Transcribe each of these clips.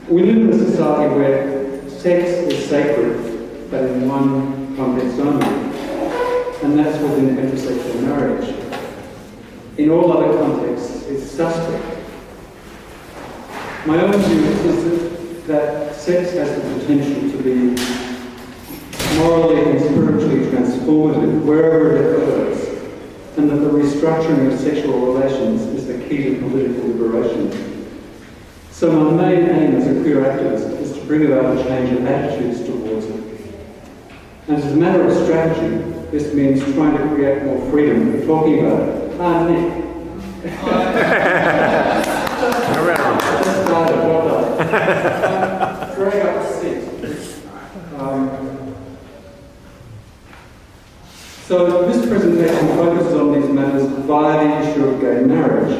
We live in a society where sex is sacred, but in one context only, and that's within heterosexual marriage. In all other contexts, it's suspect. My own view is that sex has the potential to be morally and spiritually transformative wherever it occurs, and that the restructuring of sexual relations is the key to political liberation. So my main aim as a queer activist is to bring about a change of attitudes towards it. And as a matter of strategy, this means trying to create more freedom for talking about it. Nick. Just started, well done. Drag up a seat. So this presentation focuses on these matters via the issue of gay marriage.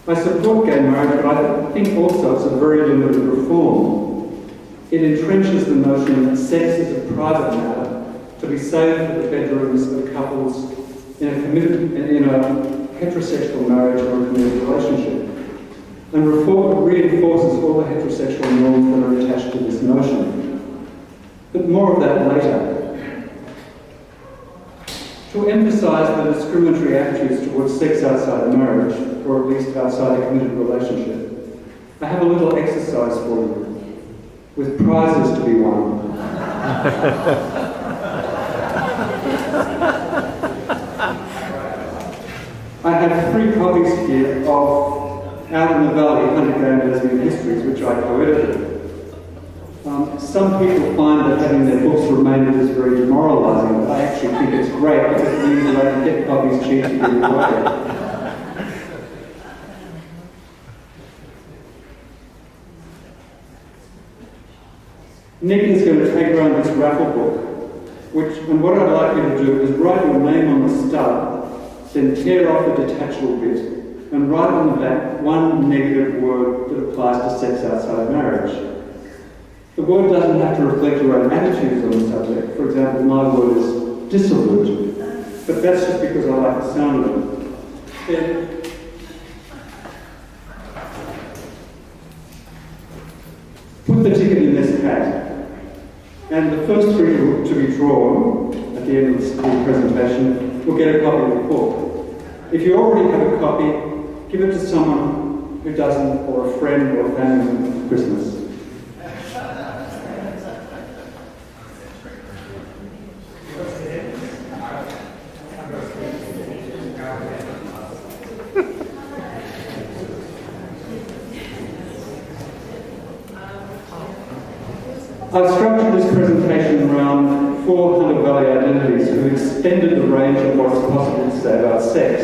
I support gay marriage, but I think also it's a very limited reform. It entrenches the notion that sex is a private matter to be saved for the bedrooms of couples in a heterosexual marriage or a committed relationship, and reinforces all the heterosexual norms that are attached to this notion. But more of that later. To emphasise the discriminatory attitudes towards sex outside of marriage, or at least outside a committed relationship, I have a little exercise for you, with prizes to be won. I have 3 copies here of Out in the Valley, 100 Gay and Lesbian Histories, which I co-edited. Some people find that having their books remained is very demoralising, but I actually think it's great because it means that I can get copies cheaply away. Nick is going to take around this raffle book, and what I'd like you to do is write your name on the stub, then tear off the detachable bit, and write on the back one negative word that applies to sex outside marriage. The word doesn't have to reflect your own attitudes on the subject. For example, my word is dissolute, but that's just because I like the sound of it. Then, put the ticket in this hat, and the first 3 to be drawn at the end of the presentation will get a copy of the book. If you already have a copy, give it to someone who doesn't, or a friend or a family member for Christmas. I've structured this presentation around 4 Hunter Valley identities who extended the range of what's possible to say about sex.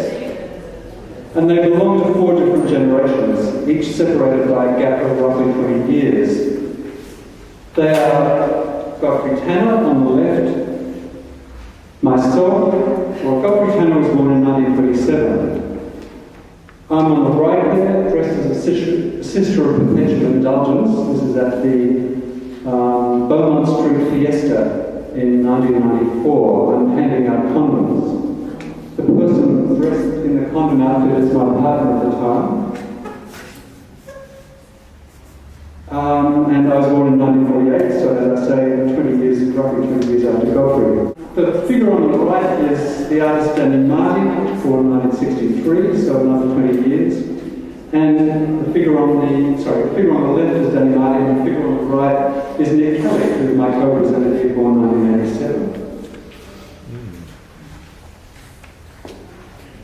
And they belong to 4 different generations, each separated by a gap of roughly 20 years. They are Godfrey Tanner on the left, myself. Well, Godfrey Tanner was born in 1927. I'm on the right there, dressed as a sister of perpetual indulgence. This is at the Laman Street Fiesta in 1994. I'm handing out condoms. The person dressed in the condom outfit is my partner at the time. And I was born in 1948, so as I say, 20 years, roughly 20 years after Godfrey. The figure on the right is the artist Danny Martin, born in 1963, so another 20 years. And the figure on the left is Danny Martin, and the figure on the right is Nick Kelly, who is my co-representative, born in 1987.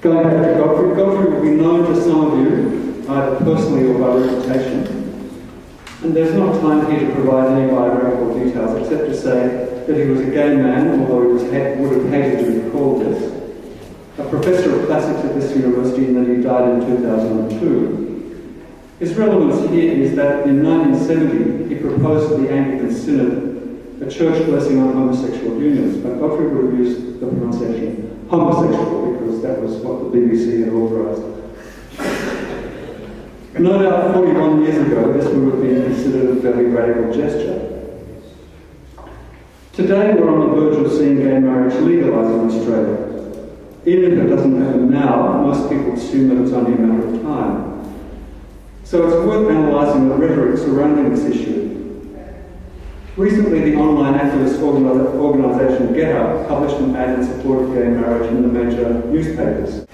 Going back to Godfrey, Godfrey will be known to some of you, either personally or by reputation. And there's not time here to provide any biographical details, except to say that he was a gay man, although he would have hated to be called this. A professor of classics at this university, and then he died in 2002. His relevance here is that in 1970 he proposed to the Anglican Synod a church blessing on homosexual unions, but Godfrey would have used the pronunciation homosexual because that was what the BBC had authorised. No doubt 41 years ago this would have been considered a very radical gesture. Today we're on the verge of seeing gay marriage legalised in Australia. Even if it doesn't happen now, most people assume that it's only a matter of time. So it's worth analysing the rhetoric surrounding this issue. Recently, the online activist organisation Get Up published an ad in support of gay marriage in the major newspapers.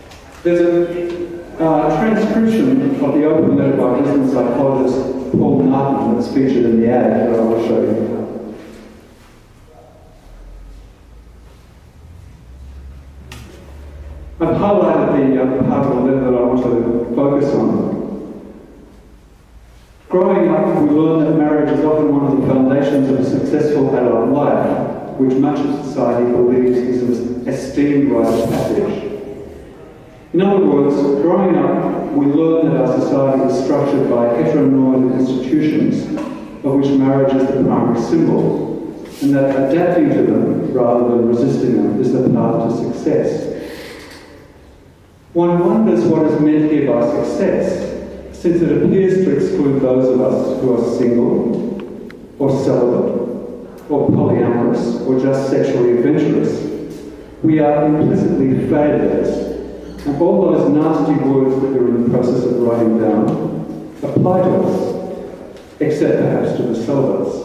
There's a transcription of the open letter by Christian psychologist Paul Martin that's featured in the ad that I will show you. I've highlighted the part of the letter that I want to focus on. Growing up, we learn that marriage is often one of the foundations of a successful adult life, which much of society believes is an esteemed rite of passage. In other words, growing up, we learn that our society is structured by heteronormative institutions, of which marriage is the primary symbol, and that adapting to them, rather than resisting them, is the path to success. One wonders what is meant here by success, since it appears to exclude those of us who are single, or celibate, or polyamorous, or just sexually adventurous. We are implicitly failures, and all those nasty words that we're in the process of writing down apply to us, except perhaps to the celibates.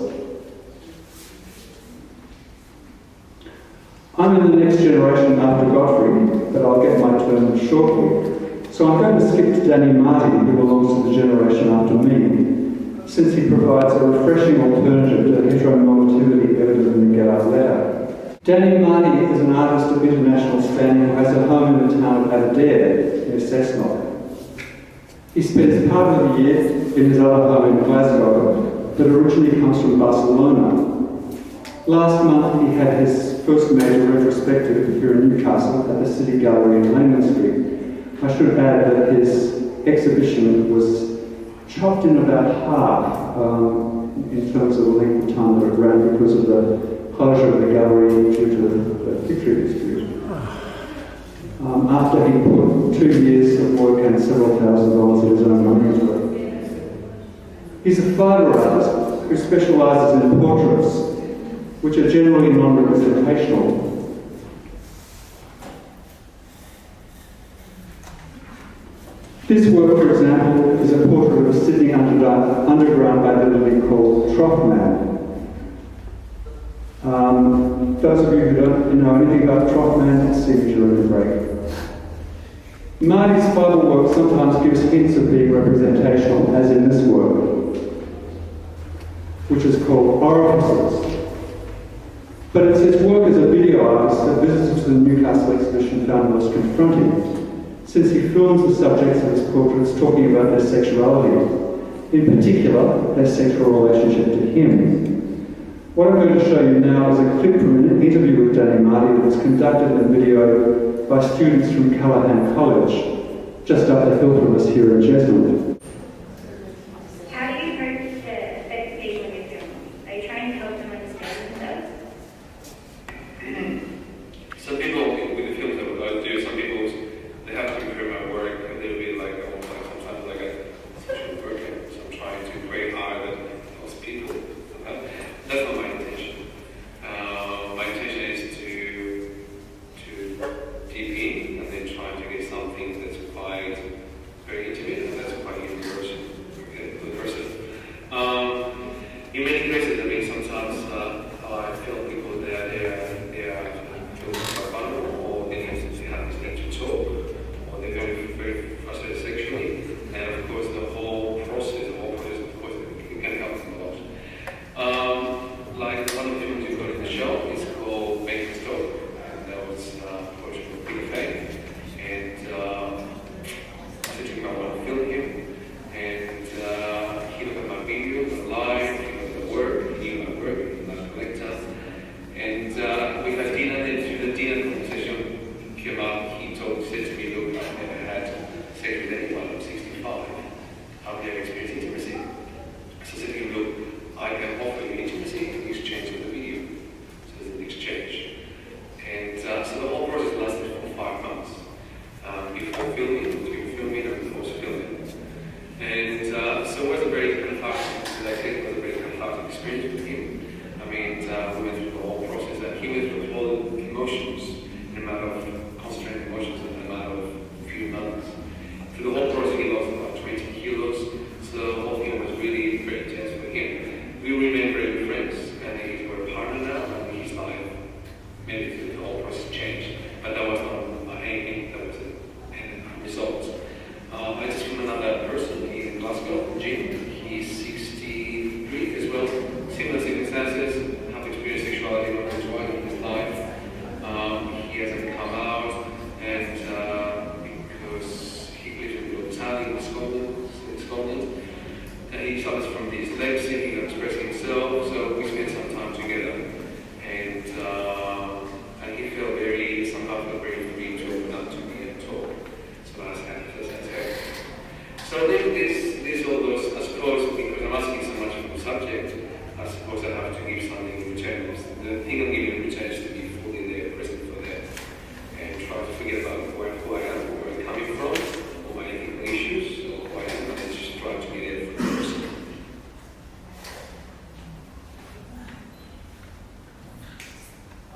I'm in the next generation after Godfrey, but I'll get my turn shortly. So I'm going to skip to Danny Marty, who belongs to the generation after me, since he provides a refreshing alternative to the heteronormativity evident in the Get Out letter. Danny Marty is an artist of international standing who has a home in the town of Aberdare, near Cessnock. He spends part of the year in his other home in Glasgow, but originally comes from Barcelona. Last month he had his first major retrospective here in Newcastle at the City Gallery in Laman Street. I should add that his exhibition was chopped in about half in terms of the length of time that it ran because of the closure of the gallery due to the fig tree dispute. After he put 2 years of work and several $1,000s of his own money into it. He's a photo artist who specialises in portraits, which are generally non-representational. This work, for example, is a portrait of a Sydney underground identity called Trough Man. Those of you who don't know anything about Trough Man, see me during the break. Marty's Bible work sometimes gives hints of being representational, as in this work, which is called Orifices. But it's his work as a video artist that visitors to the Newcastle exhibition found most confronting, since he films the subjects of his portraits talking about their sexuality, in particular, their sexual relationship to him. What I'm going to show you now is a clip from an interview with Danny Marty that was conducted in video by students from Callahan College, just up the hill from us here in Jesmond. How do you hope to affect people in your film? Are you trying to help them understand themselves? Some people, with the films that I do, some people, they have to improve my work a little bit, like almost like sometimes like a social worker. So I'm trying to pray hard than most people. That's not my intention. My intention is to deep in and then try to get something that's quite very intimate and that's quite universal for the person. In many cases, I mean, sometimes I feel people that they are feeling quite vulnerable. maybe the whole process changed. But that was not anything, that was an end result. I just found another person in Glasgow, Jim. He's 63 as well, similar circumstances, have experienced sexuality once or twice in his life. He hasn't come out, and because he lives in Sutton in Scotland, and he suffers from dyslexia, he can express himself, so we spent some time together, and he felt somehow felt very free to open up to me and talk. So I was happy for that. So there's all those, I suppose, because I'm asking so much of the subject, I suppose I have to give something in return. The thing I'm giving in return is to be fully there, present for them, and try to forget about who I am, where I'm coming from, or my ethical issues, or who I am, and just try to be there for the person.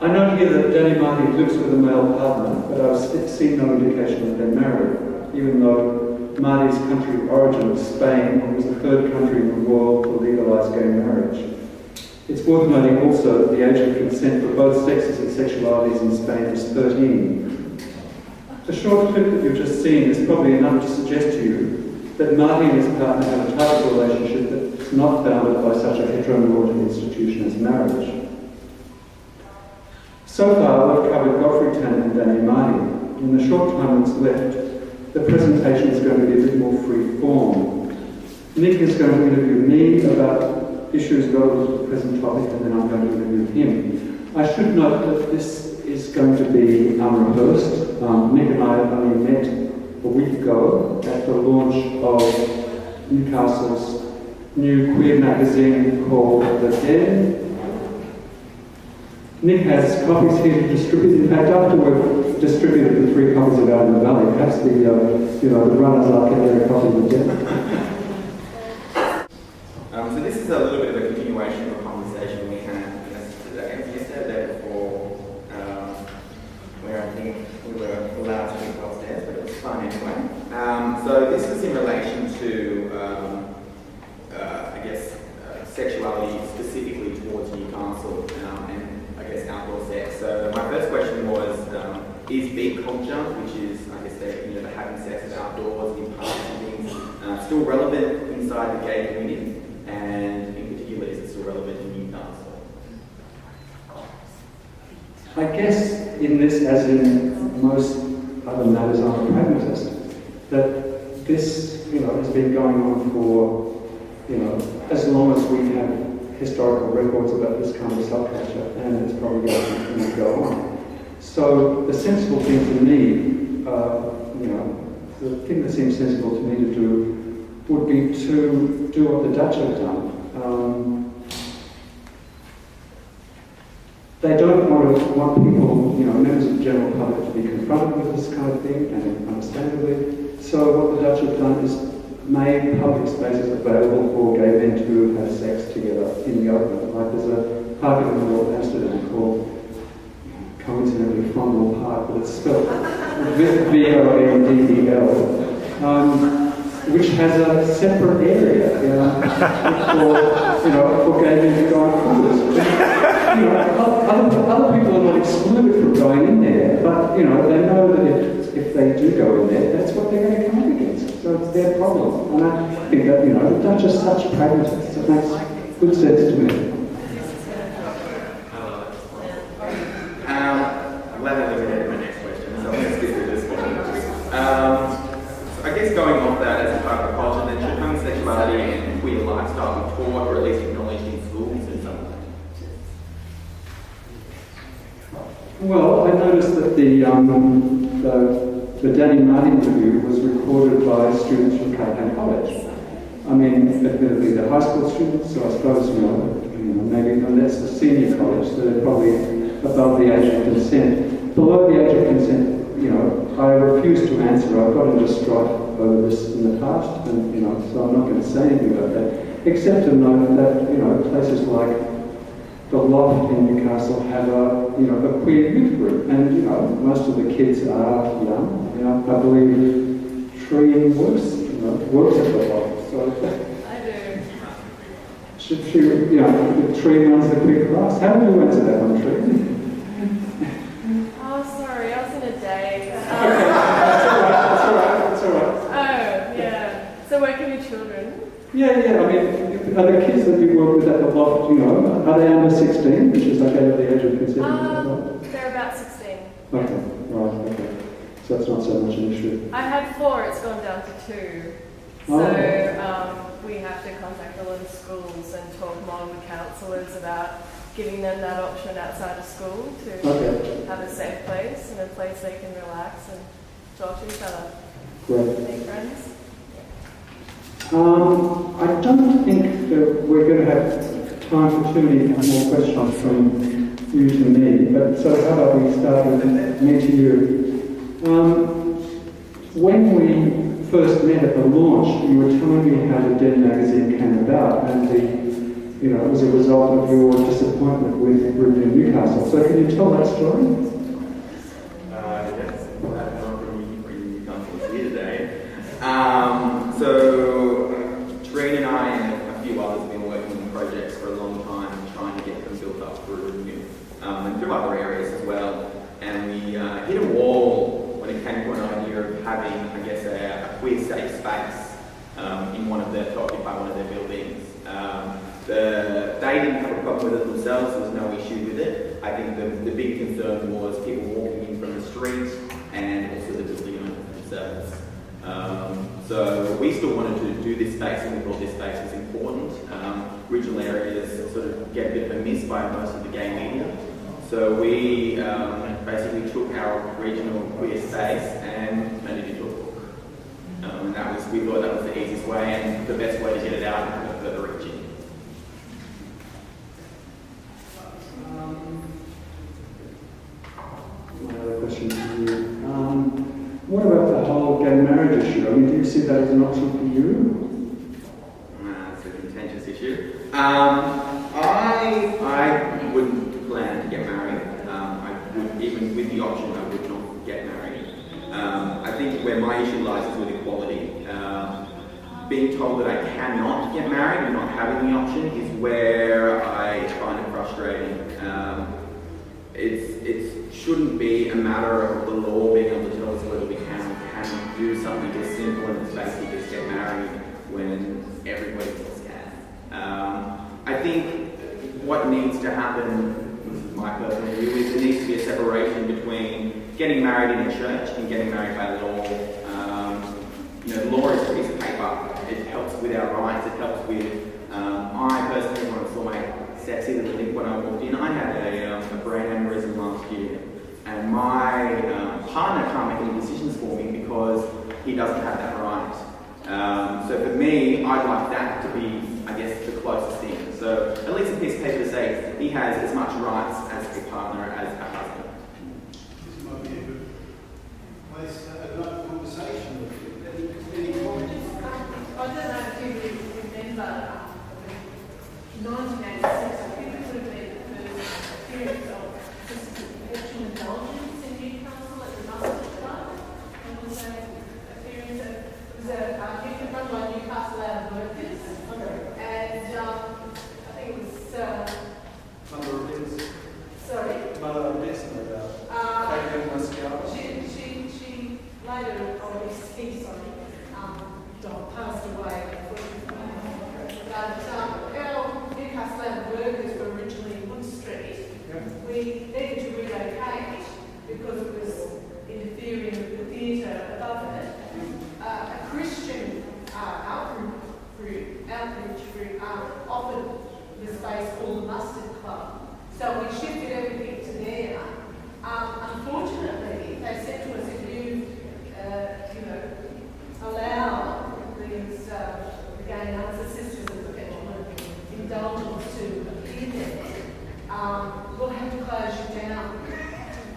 I note here that Danny Marty lives with a male partner, but I've seen no indication that they're married, even though Marty's country of origin, Spain, was the third country in the world to legalise gay marriage. It's worth noting also that the age of consent for both sexes and sexualities in Spain is 13. The short clip that you've just seen is probably enough to suggest to you that Marty and his partner have a type of relationship that's not bounded by such a heteronormative institution as marriage. So far, we've covered Godfrey Tanner and Danny Marty. In the short time that's left, the presentation is going to be a bit more free form. Nick is going to interview me about issues relevant to the present topic, and then I'm going to interview him. I should note that this is going to be unrehearsed. Nick and I only met a week ago at the launch of Newcastle's new queer magazine called The Den. Nick has copies here to distribute. In fact, after we've distributed the 3 copies of Underbelly, perhaps the runners-up get their copy of The Den. So this is a little bit of a continuation of a conversation we had yesterday before, where I think we were allowed to meet upstairs, but it was fun anyway. So this was in relation to, sexuality specifically towards Newcastle and outdoor sex. So my first question was, is beat culture, which is the having sex outdoors in parks and things, still relevant inside the gay community? And in particular, is it still relevant in Newcastle? I guess in this, as in most other matters, I'm a pragmatist, that this, has been going on for, as long as we have historical records about this kind of subculture, and it's probably going to continue to go on. So the sensible thing to me, the thing that seems sensible to me to do would be to do what the Dutch have done. They don't want people, members of the general public to be confronted with this kind of thing, and understandably. So what the Dutch have done is made public spaces available for gay men to have sex together in the open. Like there's a park in the middle of Amsterdam called, coincidentally, Fondel Park, but it's spelled V-O-N-D-E-L, which has a separate area, for gay men to go and other people are not excluded from going in there, but they know that if they do go in there, that's what they're going to come up against. So it's their problem. And I think that the Dutch are such pragmatists. It makes good sense to me. I'm glad I eliminated my next question, so I'm going to skip through this one. I guess going off that as a part of the culture, then should homosexuality and queer lifestyle be taught or at least acknowledged in schools in some way? Well, I noticed that the Danny Marty interview was recorded by students from Cape College. I mean, admittedly, they're high school students, so I suppose, maybe unless the senior college, so they're probably above the age of consent. Below the age of consent, I refuse to answer. I've got into strife over this in the past, and, so I'm not going to say anything about that, except to note that, places like the Loft in Newcastle have a queer youth group, and most of the kids are young. I believe Tree works at the Loft, so I do. Should she, the Tree runs the queer class. How do you answer that one, Tree? are the kids that you work with at the loft, you know, are they under 16, which is like over the age of consent? They're about 16. Okay, right, okay. So that's not so much an issue. I had 4, it's gone down to 2. So we have to contact a lot of schools and talk more with counsellors about giving them that option outside of school to have a safe place and a place they can relax and talk to each other. Great. Make friends. I don't think that we're going to have time for too many more questions from you to me, but so how about we start with me to you. When we first met at the launch, you were telling me how the Dead magazine came about, and it was a result of your disappointment with University of Newcastle. So can you tell that story? Yes, well, that's not really Newcastle here today. So Trina and I and a few others have been working on projects for a long time, trying to get them built up through review, and through other areas as well. And we hit a wall when it came to an idea of having, I guess, a queer safe space to occupy one of their buildings. They didn't have a problem with it themselves, there was no issue with it. I think the big concern was people walking in from the street and also the building owners themselves. So we still wanted to do this space, and we thought this space was important. Regional areas sort of get a bit of a miss by most of the gay media. So we basically took our regional queer space and turned it into a book. And we thought that was the easiest way and the best way to get it out and have it further reaching. Another question for you. What about the whole gay marriage issue? I mean, do you see that as an option for you? It's a contentious issue. I wouldn't plan to get married. I would, even with the option, I would not get married. I think where my issue lies is with equality. Being told that I cannot get married and not having the option is where I find it frustrating. It shouldn't be a matter of the law being able to tell us whether we can do something as simple and as basic as get married when everybody else can. I think what needs to happen, this is my personal view, is there needs to be a separation between getting married in a church and getting married by law. The law is a piece of paper. It helps with our rights. It helps with. I personally, when I saw my sexy little link when I walked in, I had a brain aneurysm last year, and my partner can't make any decisions for me because he doesn't have that right. So for me, I'd like that to be, I guess, the closest thing. So at least a piece of paper to say he has as much rights as a partner as a husband. This might be a good place to have another conversation. Any comments? I don't know if you remember 1986, I think it would have been the first appearance of sexual indulgence in Newcastle at the Mustard Club. And it was an appearance of, it was a picture run by Newcastle Out Workers. And I think it was. Mother of Liz. Sorry? Mother of Liz, no doubt. She later, or he, sorry, passed away. But our Newcastle Out Workers were originally in Wood Street. Yeah. We needed to relocate because it was interfering with the theatre above it. A Christian outreach group offered the space called the Mustard Club. So we shifted everything to there. Unfortunately, they said to us, if you allow these the gay nuns, the sisters of perpetual indulgence to appear there, we'll have to close you down.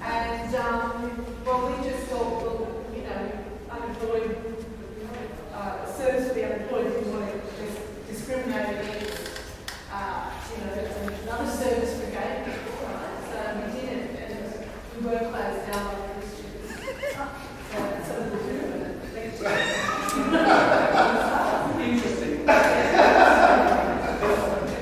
And we just thought, well, unemployed service for the unemployed didn't want to discriminate against another service for gay people, right? So we did it, and we were closed down by Christians. So that's sort of the do of it. Interesting.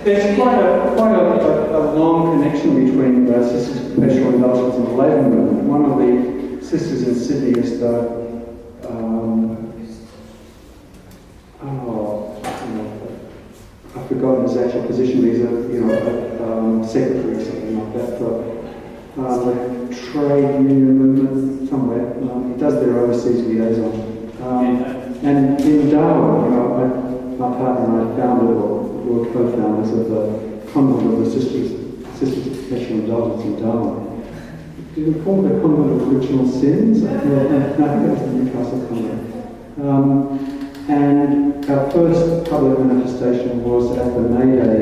There's quite a long connection between the Sisters of Perpetual Indulgence and the Labour movement. One of the sisters in Sydney is I've forgotten position. He's a secretary or something like that for the trade union movement somewhere. He does their overseas liaison. And in Darwin, my partner and I founded, or were co-founders of the Convent of the Sisters of Perpetual Indulgence in Darwin. Did we call it the Convent of Original Sins? No, I think it was the Newcastle Convent. And our first public manifestation was at the May Day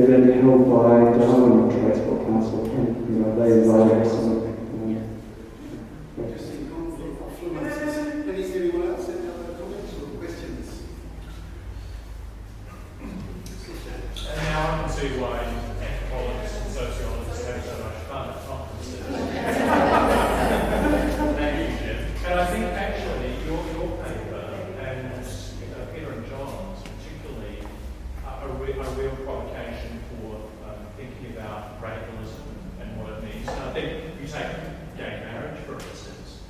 event held by Darwin Transport Council. And, they invited us. Anyone else have other comments or questions? And now I can see why anthropologists and sociologists have so much fun at conferences. Thank you, Jim. And I think actually your paper and Peter and John's particularly are a real provocation for thinking about radicalism and what it means. And I think you take gay marriage, for instance.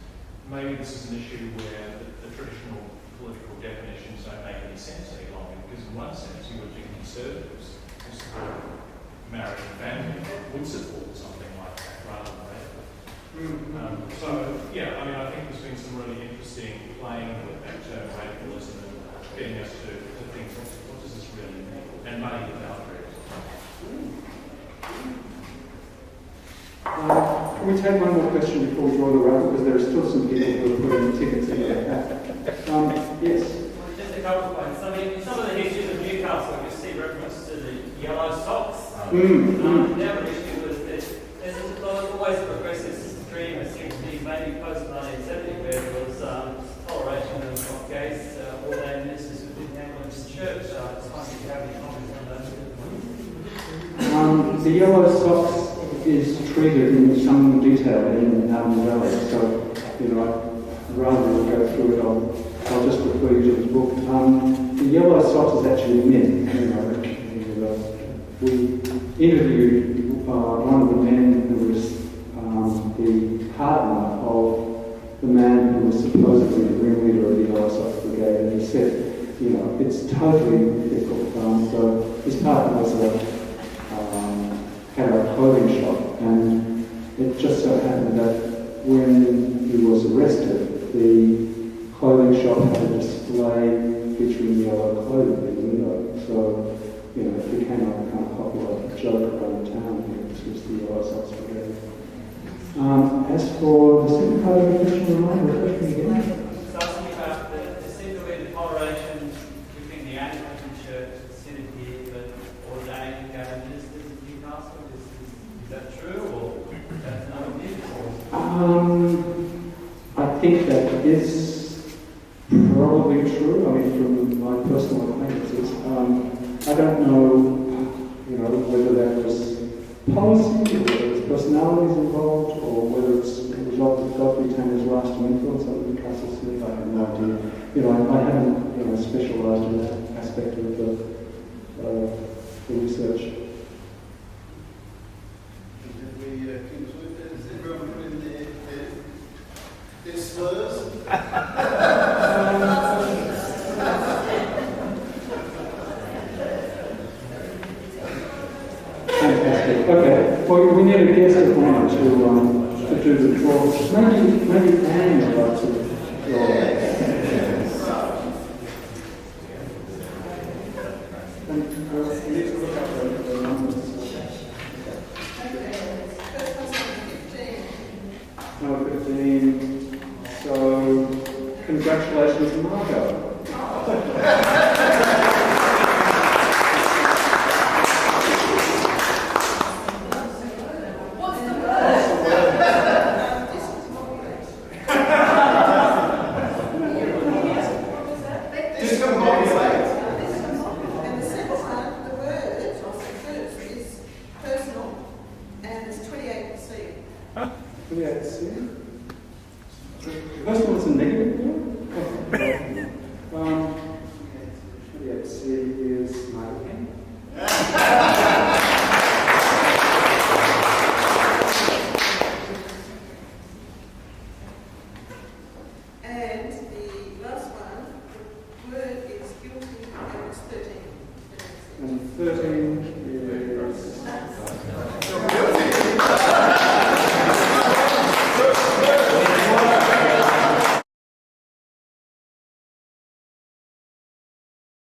Maybe this is an issue where the traditional political definitions don't make any sense any longer, because in one sense you would think conservatives who support marriage and family would support something like that rather than radicalism. I think there's been some really interesting playing with that term radicalism and getting us to think, what does this really mean? And money the boundaries. Can we take one more question before we draw the raffle? Because there are still some people who are putting tickets in there. Yes. Just a couple of points. I mean, in some of the histories of Newcastle, you see reference to the yellow socks. The other issue was that there's always a progressive dream, it seems to be maybe post-1970, where there was toleration of gays ordained ministers within the Anglican Church. I just wondered if you have any comments on those. The yellow socks is treated in some detail in Underbelly, so rather than go through it, I'll just refer you to the book. The yellow socks is actually a myth. We interviewed one of the men who was the partner of the man who was supposedly the ringleader of the Yellow Socks Brigade, and he said, it's totally difficult. So his partner was had a clothing shop, and it just so happened that when he was arrested, the clothing shop had a display featuring yellow clothing in the window. So, it became a kind of popular joke around town here. This was the Yellow Socks Brigade. As for the second part of the question, again? So asking about there seemed to be the toleration between the Anglican Church, the Synod here, but ordained gay ministers in Newcastle. Is that true, or that's another myth? I think that is probably true. I mean, from my personal acquaintances, I don't know, whether that was policy, or whether it was personalities involved, or whether it's a result of Godfrey Tanner's lasting influence on Newcastle City. I have no idea. I haven't, specialised in that aspect of the research. Did we conclude that? Has everyone put in their slurs? Fantastic. Okay. Well, we need a guest of honour to do the draw. Maybe Anne would like to draw. You need to look up the numbers. No, 15. So, congratulations, Margot. Personal is a